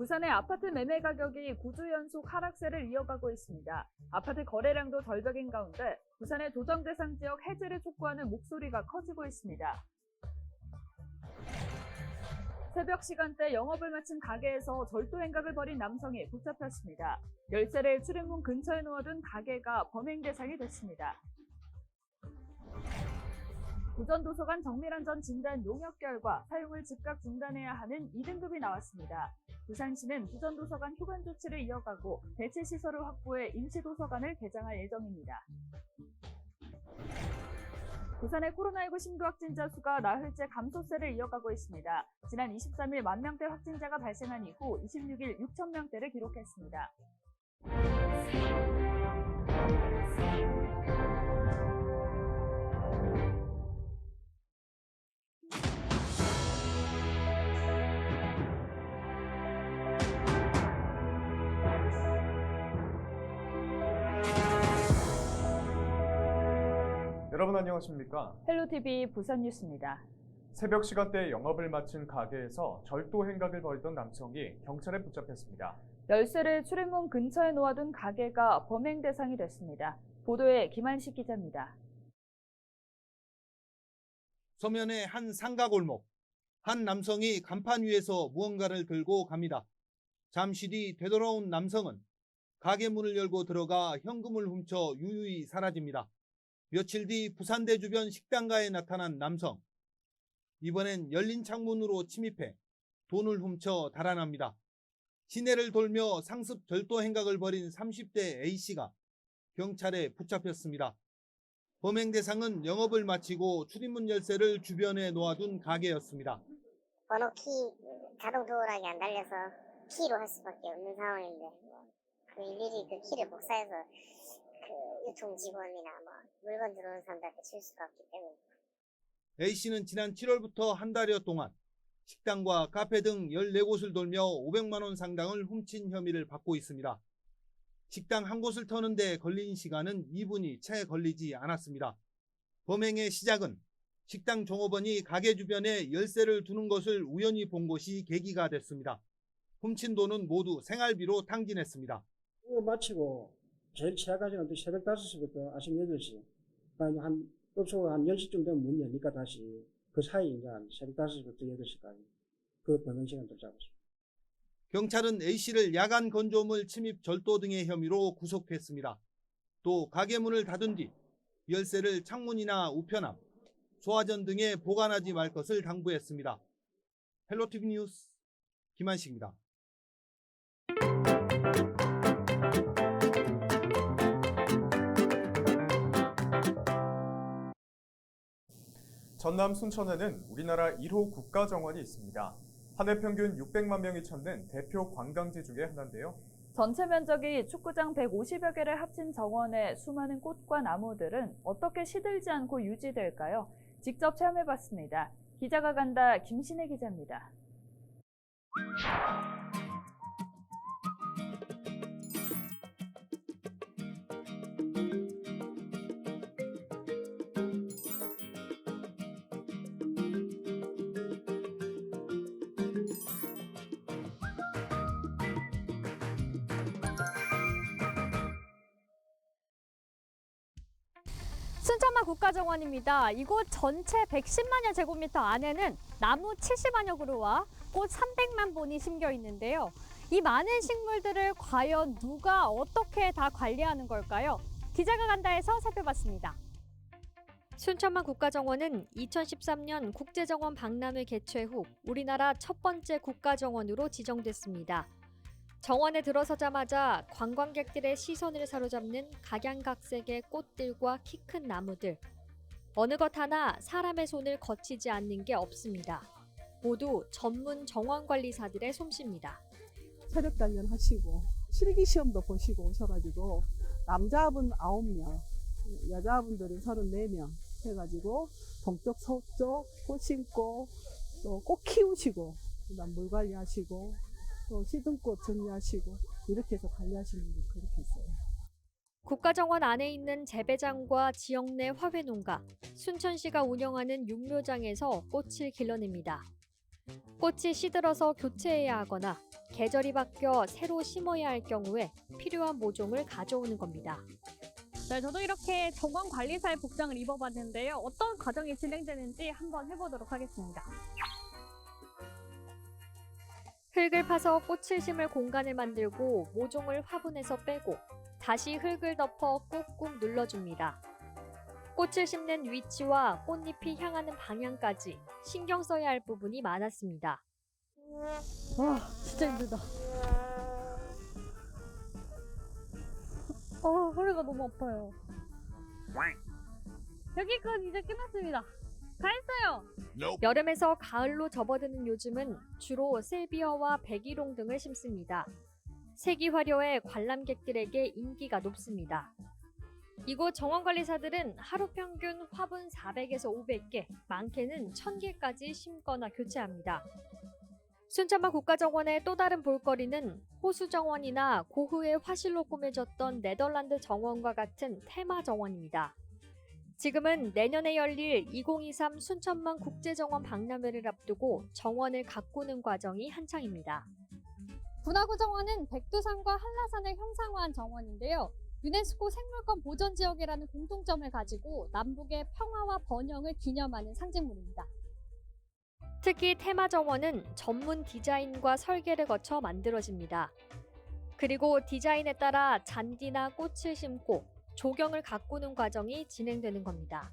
부산의 아파트 매매 가격이 9주 연속 하락세를 이어가고 있습니다. 아파트 거래량도 절벽인 가운데 부산의 조정 대상 지역 해제를 촉구하는 목소리가 커지고 있습니다. 새벽 시간대 영업을 마친 가게에서 절도 행각을 벌인 남성이 붙잡혔습니다. 열쇠를 출입문 근처에 놓아둔 가게가 범행 대상이 됐습니다. 부전도서관 정밀한 전 진단 용역 결과 사용을 즉각 중단해야 하는 2등급이 나왔습니다. 부산시는 부전도서관 휴관 조치를 이어가고 대체 시설을 확보해 임시도서관을 개장할 예정입니다. 부산의 코로나19 신규 확진자 수가 나흘째 감소세를 이어가고 있습니다. 지난 23일 10,000명대 확진자가 발생한 이후 26일 6,000명대를 기록했습니다. 여러분 안녕하십니까? 헬로TV 부산 뉴스입니다. 새벽 시간대에 영업을 마친 가게에서 절도 행각을 벌이던 남성이 경찰에 붙잡혔습니다. 열쇠를 출입문 근처에 놓아둔 가게가 범행 대상이 됐습니다. 보도에 김한식 기자입니다. 서면의 한 상가골목, 한 남성이 간판 위에서 무언가를 들고 갑니다. 잠시 뒤 되돌아온 남성은 가게 문을 열고 들어가 현금을 훔쳐 유유히 사라집니다. 며칠 뒤 부산대 주변 식당가에 나타난 남성. 이번엔 열린 창문으로 침입해 돈을 훔쳐 달아납니다. 시내를 돌며 상습 절도 행각을 벌인 30대 A씨가 경찰에 붙잡혔습니다. 범행 대상은 영업을 마치고 출입문 열쇠를 주변에 놓아둔 가게였습니다. 번호키 자동 도어락이 안 달려서 키로 할 수밖에 없는 상황인데 그 일일이 그 키를 복사해서 그 유통 직원이나 물건 들어오는 사람들한테 줄 수가 없기 때문에. A씨는 지난 7월부터 한 달여 동안 식당과 카페 등 14곳을 돌며 500만 원 상당을 훔친 혐의를 받고 있습니다. 식당 한 곳을 터는데 걸린 시간은 2분이 채 걸리지 않았습니다. 범행의 시작은 식당 종업원이 가게 주변에 열쇠를 두는 것을 우연히 본 것이 계기가 됐습니다. 훔친 돈은 모두 생활비로 탕진했습니다. 마치고 제일 최악까지는 또 새벽 5시부터 아침 8시, 한 업소가 한 10시쯤 되면 문 여니까 다시 그 사이 이제 한 새벽 5시부터 8시까지 그 범행 시간을 잡았습니다. 경찰은 A씨를 야간 건조물 침입 절도 등의 혐의로 구속했습니다. 또 가게 문을 닫은 뒤 열쇠를 창문이나 우편함, 소화전 등에 보관하지 말 것을 당부했습니다. 헬로티비 뉴스 김한식입니다. 전남 순천에는 우리나라 1호 국가정원이 있습니다. 한 해 평균 600만 명이 찾는 대표 관광지 중에 하나인데요. 전체 면적이 축구장 150여 개를 합친 정원의 수많은 꽃과 나무들은 어떻게 시들지 않고 유지될까요? 직접 체험해봤습니다. 기자가 간다 김신혜 기자입니다. 순천만 국가정원입니다. 이곳 전체 110만여 제곱미터 안에는 나무 70만여 그루와 꽃 300만 본이 심겨 있는데요. 이 많은 식물들을 과연 누가 어떻게 다 관리하는 걸까요? 기자가 간다에서 살펴봤습니다. 순천만 국가정원은 2013년 국제정원 박람회 개최 후 우리나라 첫 번째 국가정원으로 지정됐습니다. 정원에 들어서자마자 관광객들의 시선을 사로잡는 각양각색의 꽃들과 키 큰 나무들. 어느 것 하나 사람의 손을 거치지 않는 게 없습니다. 모두 전문 정원관리사들의 솜씨입니다. 체력 단련하시고 실기시험도 보시고 오셔가지고 남자분 9명, 여자분들은 34명 해가지고 동쪽, 서쪽 꽃 심고 또 꽃 키우시고 그다음 물 관리하시고 또 시든꽃 정리하시고 이렇게 해서 관리하시는 분이 그렇게 있어요. 국가정원 안에 있는 재배장과 지역 내 화훼농가, 순천시가 운영하는 육묘장에서 꽃을 길러냅니다. 꽃이 시들어서 교체해야 하거나 계절이 바뀌어 새로 심어야 할 경우에 필요한 모종을 가져오는 겁니다. 네, 저도 이렇게 정원관리사의 복장을 입어봤는데요. 어떤 과정이 진행되는지 한번 해보도록 하겠습니다. 흙을 파서 꽃을 심을 공간을 만들고 모종을 화분에서 빼고 다시 흙을 덮어 꾹꾹 눌러줍니다. 꽃을 심는 위치와 꽃잎이 향하는 방향까지 신경 써야 할 부분이 많았습니다. 와, 진짜 힘들다. 허리가 너무 아파요. 여기까지 이제 끝났습니다. 다 했어요. 여름에서 가을로 접어드는 요즘은 주로 셀비어와 백일홍 등을 심습니다. 색이 화려해 관람객들에게 인기가 높습니다. 이곳 정원관리사들은 하루 평균 화분 400에서 500개, 많게는 1000개까지 심거나 교체합니다. 순천만 국가정원의 또 다른 볼거리는 호수정원이나 고흐의 화실로 꾸며졌던 네덜란드 정원과 같은 테마 정원입니다. 지금은 내년에 열릴 2023 순천만 국제정원 박람회를 앞두고 정원을 가꾸는 과정이 한창입니다. 분화구 정원은 백두산과 한라산을 형상화한 정원인데요. 유네스코 생물권 보전 지역이라는 공통점을 가지고 남북의 평화와 번영을 기념하는 상징물입니다. 특히 테마 정원은 전문 디자인과 설계를 거쳐 만들어집니다. 그리고 디자인에 따라 잔디나 꽃을 심고 조경을 가꾸는 과정이 진행되는 겁니다.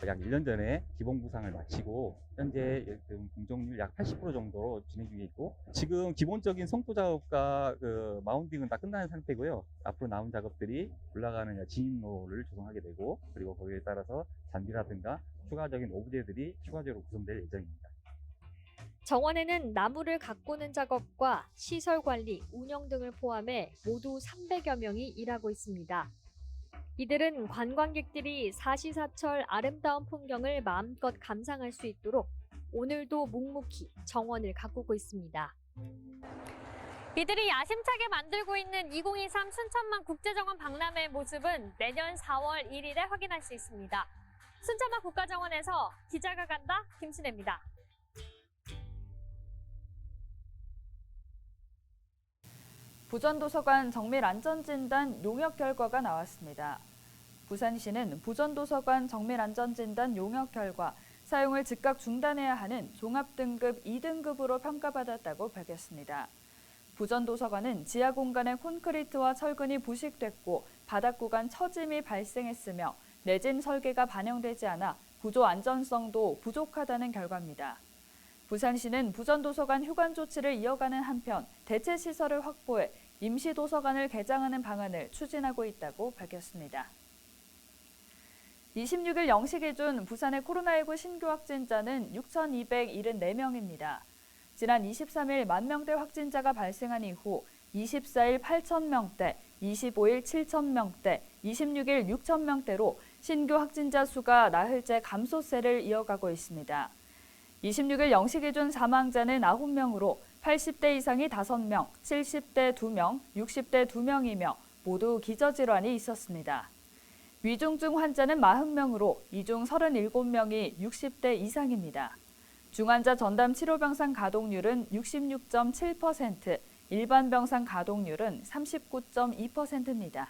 약 1년 전에 기본 구상을 마치고 현재 공정률 약 80% 정도로 진행 중에 있고, 지금 기본적인 성토 작업과 마운딩은 다 끝난 상태고요. 앞으로 남은 작업들이 올라가는 진입로를 조성하게 되고, 그리고 거기에 따라서 잔디라든가 추가적인 오브제들이 추가적으로 구성될 예정입니다. 정원에는 나무를 가꾸는 작업과 시설 관리, 운영 등을 포함해 모두 300여 명이 일하고 있습니다. 이들은 관광객들이 사시사철 아름다운 풍경을 마음껏 감상할 수 있도록 오늘도 묵묵히 정원을 가꾸고 있습니다. 이들이 야심차게 만들고 있는 2023 순천만 국제정원 박람회의 모습은 내년 4월 1일에 확인할 수 있습니다. 순천만 국가정원에서 기자가 간다, 김신혜입니다. 부전도서관 정밀안전진단 용역 결과가 나왔습니다. 부산시는 부전도서관 정밀안전진단 용역 결과 사용을 즉각 중단해야 하는 종합등급 2등급으로 평가받았다고 밝혔습니다. 부전도서관은 지하 공간의 콘크리트와 철근이 부식됐고 바닥 구간 처짐이 발생했으며 내진 설계가 반영되지 않아 구조 안전성도 부족하다는 결과입니다. 부산시는 부전도서관 휴관 조치를 이어가는 한편 대체 시설을 확보해 임시도서관을 개장하는 방안을 추진하고 있다고 밝혔습니다. 26일 0시 기준 부산의 코로나19 신규 확진자는 6,274명입니다. 지난 23일 만명대 확진자가 발생한 이후 24일 8,000명대, 25일 7,000명대, 26일 6,000명대로 신규 확진자 수가 나흘째 감소세를 이어가고 있습니다. 26일 0시 기준 사망자는 9명으로 80대 이상이 5명, 70대 2명, 60대 2명이며 모두 기저질환이 있었습니다. 위중증 환자는 40명으로 이 중 37명이 60대 이상입니다. 중환자 전담 치료병상 가동률은 66.7%, 일반 병상 가동률은 39.2%입니다.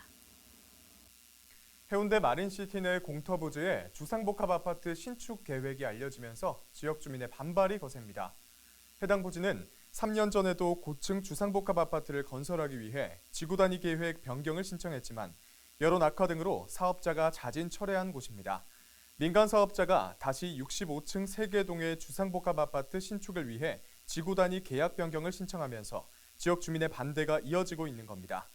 해운대 마린시티 내 공터 부지에 주상복합 아파트 신축 계획이 알려지면서 지역 주민의 반발이 거셉니다. 해당 부지는 3년 전에도 고층 주상복합 아파트를 건설하기 위해 지구 단위 계획 변경을 신청했지만 여론 악화 등으로 사업자가 자진 철회한 곳입니다. 민간 사업자가 다시 65층 3개 동의 주상복합 아파트 신축을 위해 지구 단위 계약 변경을 신청하면서 지역 주민의 반대가 이어지고 있는 겁니다.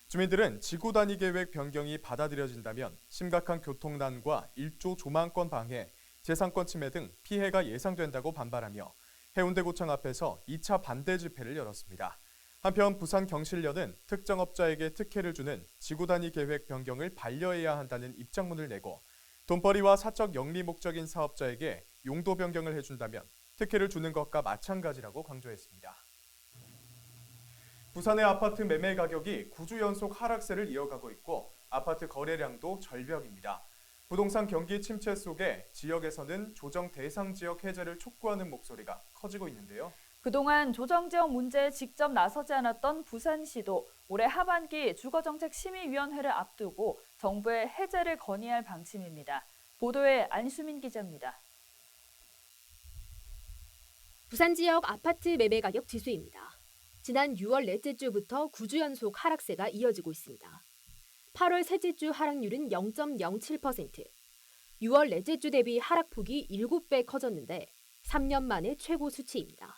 주민들은 지구 단위 계획 변경이 받아들여진다면 심각한 교통난과 1조 조망권 방해, 재산권 침해 등 피해가 예상된다고 반발하며 해운대구청 앞에서 2차 반대 집회를 열었습니다. 한편 부산경실련은 특정업자에게 특혜를 주는 지구 단위 계획 변경을 반려해야 한다는 입장문을 내고 돈벌이와 사적 영리 목적인 사업자에게 용도 변경을 해준다면 특혜를 주는 것과 마찬가지라고 강조했습니다. 부산의 아파트 매매 가격이 9주 연속 하락세를 이어가고 있고 아파트 거래량도 절벽입니다. 부동산 경기 침체 속에 지역에서는 조정 대상 지역 해제를 촉구하는 목소리가 커지고 있는데요. 그동안 조정지역 문제에 직접 나서지 않았던 부산시도 올해 하반기 주거정책심의위원회를 앞두고 정부의 해제를 건의할 방침입니다. 보도에 안수민 기자입니다. 부산 지역 아파트 매매 가격 지수입니다. 지난 6월 넷째 주부터 9주 연속 하락세가 이어지고 있습니다. 8월 셋째 주 하락률은 0.07%, 6월 넷째 주 대비 하락폭이 7배 커졌는데 3년 만에 최고 수치입니다.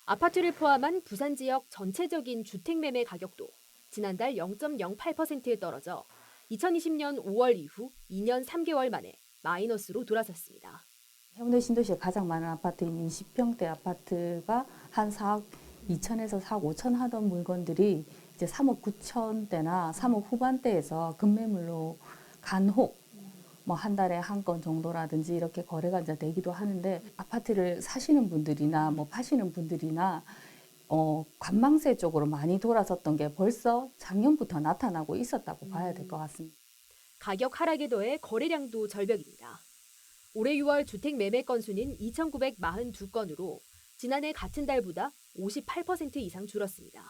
아파트를 포함한 부산 지역 전체적인 주택 매매 가격도 지난달 0.08%에 떨어져 2020년 5월 이후 2년 3개월 만에 마이너스로 돌아섰습니다. 해운대 신도시에 가장 많은 아파트인 20평대 아파트가 한 4억 2천에서 4억 5천 하던 물건들이 이제 3억 9천대나 3억 후반대에서 급매물로 간혹 뭐 한 달에 한 건 정도라든지 이렇게 거래가 이제 되기도 하는데, 아파트를 사시는 분들이나 뭐 파시는 분들이나 관망세 쪽으로 많이 돌아섰던 게 벌써 작년부터 나타나고 있었다고 봐야 될 것 같습니다. 가격 하락에 더해 거래량도 절벽입니다. 올해 6월 주택 매매 건수는 2,942건으로 지난해 같은 달보다 58% 이상 줄었습니다.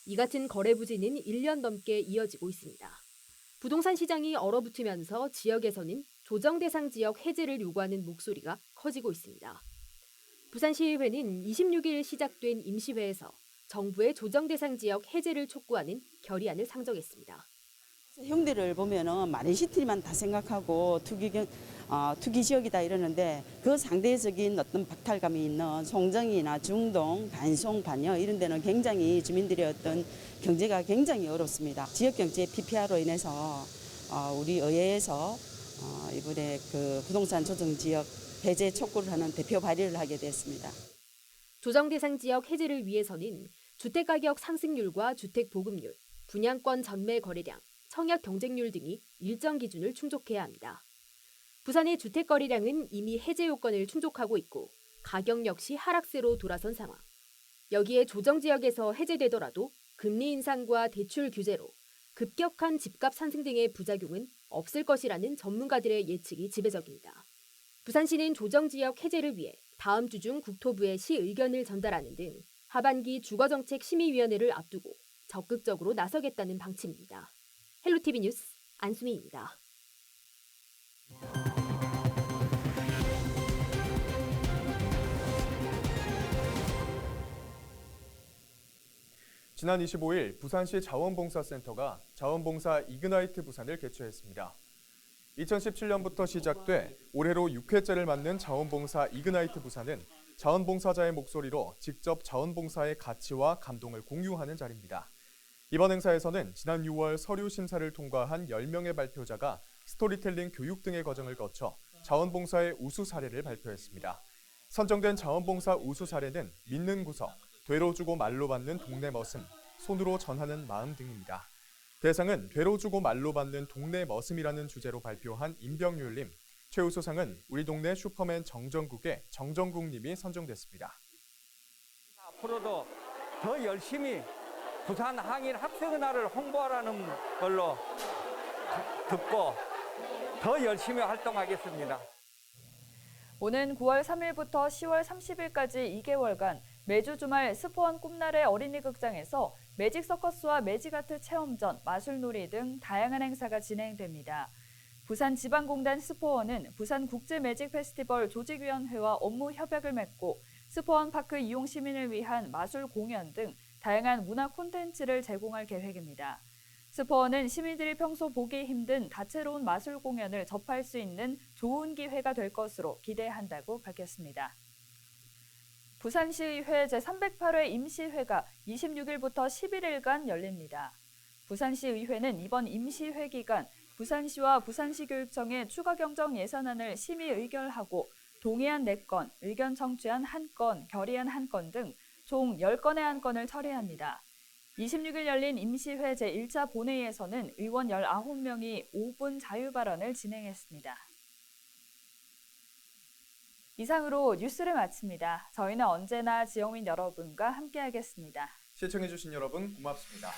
이 같은 거래 부진은 1년 넘게 이어지고 있습니다. 부동산 시장이 얼어붙으면서 지역에서는 조정 대상 지역 해제를 요구하는 목소리가 커지고 있습니다. 부산시의회는 26일 시작된 임시회에서 정부의 조정 대상 지역 해제를 촉구하는 결의안을 상정했습니다. 형들을 보면은 마린시티만 다 생각하고 투기 지역이다 이러는데, 그 상대적인 어떤 박탈감이 있는 송정이나 중동, 반송, 반여 이런 데는 굉장히 주민들의 어떤 경제가 굉장히 어렵습니다. 지역 경제 PPR로 인해서 우리 의회에서 이번에 그 부동산 조정 지역 해제 촉구를 하는 대표 발의를 하게 됐습니다. 조정 대상 지역 해제를 위해서는 주택가격 상승률과 주택 보급률, 분양권 전매 거래량, 청약 경쟁률 등이 일정 기준을 충족해야 합니다. 부산의 주택 거래량은 이미 해제 요건을 충족하고 있고 가격 역시 하락세로 돌아선 상황. 여기에 조정 지역에서 해제되더라도 금리 인상과 대출 규제로 급격한 집값 상승 등의 부작용은 없을 것이라는 전문가들의 예측이 지배적입니다. 부산시는 조정 지역 해제를 위해 다음 주 중 국토부에 시 의견을 전달하는 등 하반기 주거정책 심의위원회를 앞두고 적극적으로 나서겠다는 방침입니다. 헬로티비 뉴스 안수미입니다. 지난 25일 부산시 자원봉사센터가 자원봉사 이그나이트 부산을 개최했습니다. 2017년부터 시작돼 올해로 6회째를 맞는 자원봉사 이그나이트 부산은 자원봉사자의 목소리로 직접 자원봉사의 가치와 감동을 공유하는 자리입니다. 이번 행사에서는 지난 6월 서류 심사를 통과한 10명의 발표자가 스토리텔링 교육 등의 과정을 거쳐 자원봉사의 우수 사례를 발표했습니다. 선정된 자원봉사 우수 사례는 믿는 구석, 되로 주고 말로 받는 동네 머슴, 손으로 전하는 마음 등입니다. 대상은 되로 주고 말로 받는 동네 머슴이라는 주제로 발표한 임병률님, 최우수상은 우리 동네 슈퍼맨 정정국의 정정국님이 선정됐습니다. 앞으로도 더 열심히 부산 항일 학생은화를 홍보하라는 걸로 듣고 더 열심히 활동하겠습니다. 오는 9월 3일부터 10월 30일까지 2개월간 매주 주말 스포원 꿈나래 어린이 극장에서 매직 서커스와 매직 아트 체험전, 마술놀이 등 다양한 행사가 진행됩니다. 부산지방공단 스포원은 부산국제 매직 페스티벌 조직위원회와 업무 협약을 맺고 스포원 파크 이용 시민을 위한 마술 공연 등 다양한 문화 콘텐츠를 제공할 계획입니다. 스포원은 시민들이 평소 보기 힘든 다채로운 마술 공연을 접할 수 있는 좋은 기회가 될 것으로 기대한다고 밝혔습니다. 부산시의회 제308회 임시회가 26일부터 11일간 열립니다. 부산시의회는 이번 임시회 기간 부산시와 부산시교육청의 추가 경정 예산안을 심의 의결하고 동의안 4건, 의견 청취안 1건, 결의안 1건 등 총 10건의 안건을 처리합니다. 26일 열린 임시회 제1차 본회의에서는 의원 19명이 5분 자유발언을 진행했습니다. 이상으로 뉴스를 마칩니다. 저희는 언제나 지역민 여러분과 함께하겠습니다. 시청해주신 여러분 고맙습니다.